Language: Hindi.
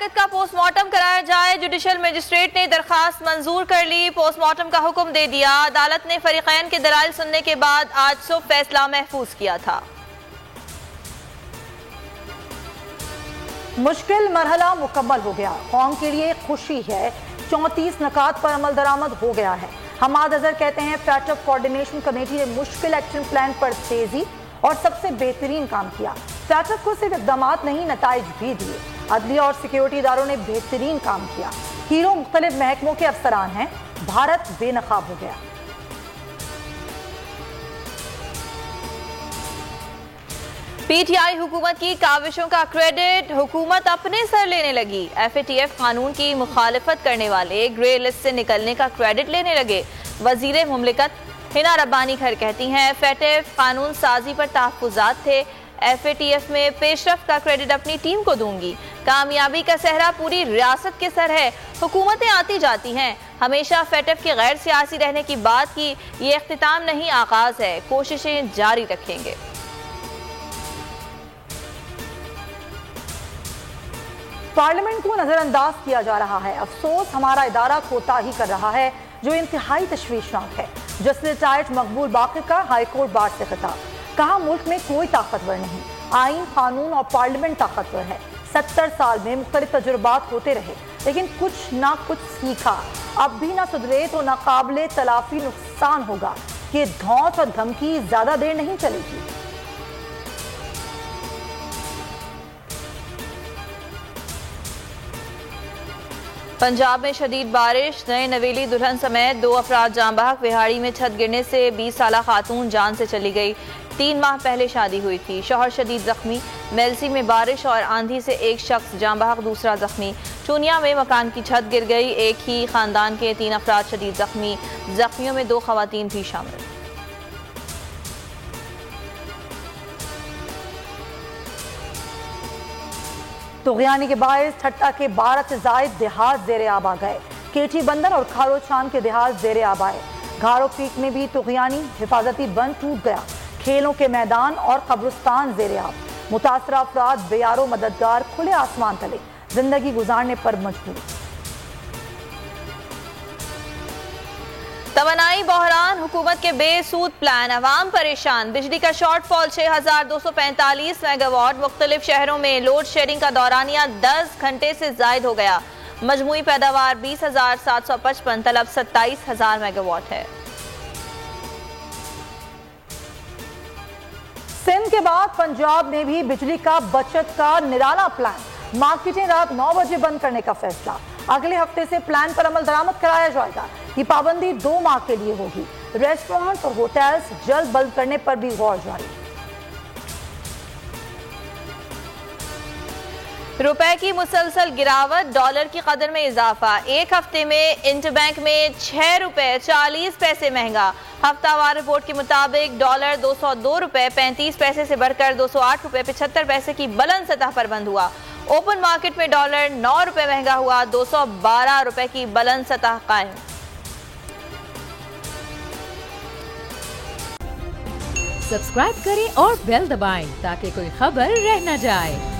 हलाकत का पोस्टमार्टम कराया जाए। जुडिशल मजिस्ट्रेट ने दरखास्त मंजूर कर ली, पोस्टमार्टम का हुक्म दे दिया। अदालत ने फरीकैन के दलाइल सुनने के बाद आज सुबह फैसला महफूज किया था। मुश्किल मरहला मुकम्मल हो गया, कौम के लिए खुशी है। 34 नकात पर अमल दरामद हो गया है। हमाद अजहर कहते हैं फैटअप कोऑर्डिनेशन कमेटी ने मुश्किल एक्शन प्लान पर तेजी और सबसे बेहतरीन काम किया। फैटअप को सिर्फ इक़दामात नहीं, नताइज भी दिए। अदलिया और सिक्योरिटी इदारों ने बेहतरीन काम किया। हीरो मुख्तलिफ महकमों के अफसरान हैं। भारत बेनकाब हो गया। पीटीआई हुकूमत की काविशों का क्रेडिट हुकूमत अपने सर लेने लगी। FATF कानून की मुखालिफत करने वाले ग्रे लिस्ट से निकलने का क्रेडिट लेने लगे। वजीर मुमलिकत हिना रब्बानी खैर कहती हैं FATF कानून साजी पर तहफ़्फ़ुज़ात थे। FATF में पेशरफ्त का क्रेडिट अपनी टीम को दूंगी। कामयाबी का सहरा पूरी रियासत के सर है। हुकूमतें आती जाती हैं, हमेशा FATF के गैर सियासी रहने की बात की। ये इख्तिताम नहीं, आगाज है, कोशिशें जारी रखेंगे। पार्लियामेंट को नजरअंदाज किया जा रहा है। अफसोस हमारा इदारा कोताही कर रहा है, जो इंतहाई तशवीशनाक है। जस्टिस रिटायर्ड मकबूल बाकर का हाईकोर्ट बार से खिताब, कहा मुल्क में कोई ताकतवर नहीं, आइन, कानून और पार्लियामेंट ताकतवर है। 70 साल में मुख्तलिफ तजुर्बात होते रहे, लेकिन कुछ ना कुछ सीखा। अब भी ना सुधरे तो नाकाबिले तलाफी नुकसान होगा। कि धौंस और धमकी ज्यादा देर नहीं चलेगी। पंजाब में शदीद बारिश, नए नवेली दुल्हन समेत 2 अफराद जाँ बहक। विहाड़ी में छत गिरने से 20 साला खातून जान से चली गई। 3 माह पहले शादी हुई थी। शौहर शदीद जख्मी। मेलसी में बारिश और आंधी से एक शख्स जाँ बहक, दूसरा जख्मी। चूनिया में मकान की छत गिर गई। एक ही खानदान के 3 अफराद शदीद जख्मी। जख्मियों में 2 खवातीन भी शामिल। तुग़यानी के बायस ठट्टा के 12 से जायद देहात ज़ेरे आब आ गए। केठी बंदर और खारो छान के देहात ज़ेरे आब आए। घारो पीक में भी तुग़यानी हिफाजती बंद टूट गया। खेलों के मैदान और कब्रिस्तान ज़ेरे आब। मुतासरा अफराद बेयारो मददगार खुले आसमान तले जिंदगी गुजारने पर मजबूर। तवानाई बहरान, हुकूमत के बेसूद प्लान, अवाम परेशान। बिजली का शॉर्टफॉल 6245 मेगावाट। मुख्तलिफ शहरों में लोड शेडिंग का दौरानिया 10 घंटे से जायद हो गया। मजमुई पैदावार 20,755, तलब 27,000 मेगावाट है। सिंध के बाद पंजाब ने भी बिजली का बचत का निराला प्लान। मार्केटें रात 9 बजे बंद करने का फैसला। अगले हफ्ते से प्लान पर अमल दरामद कराया जाएगा। ये पाबंदी 2 माह के लिए होगी। रेस्टोरेंट और होटल्स जल्द बंद करने पर भी गौर जारी। रुपए की मुसलसल गिरावट, डॉलर की कदर में इजाफा। एक हफ्ते में इंटरबैंक में 6 रुपए 40 पैसे महंगा। हफ्तावार रिपोर्ट के मुताबिक डॉलर 202 रुपए 35 पैसे से बढ़कर 208 रुपए 75 पैसे की बुलंद सतह पर बंद हुआ। ओपन मार्केट में डॉलर 9 रुपए महंगा हुआ, 212 रुपए की बुलंद सतह कायम। सब्सक्राइब करें और बेल दबाएं ताकि कोई खबर रह न जाए।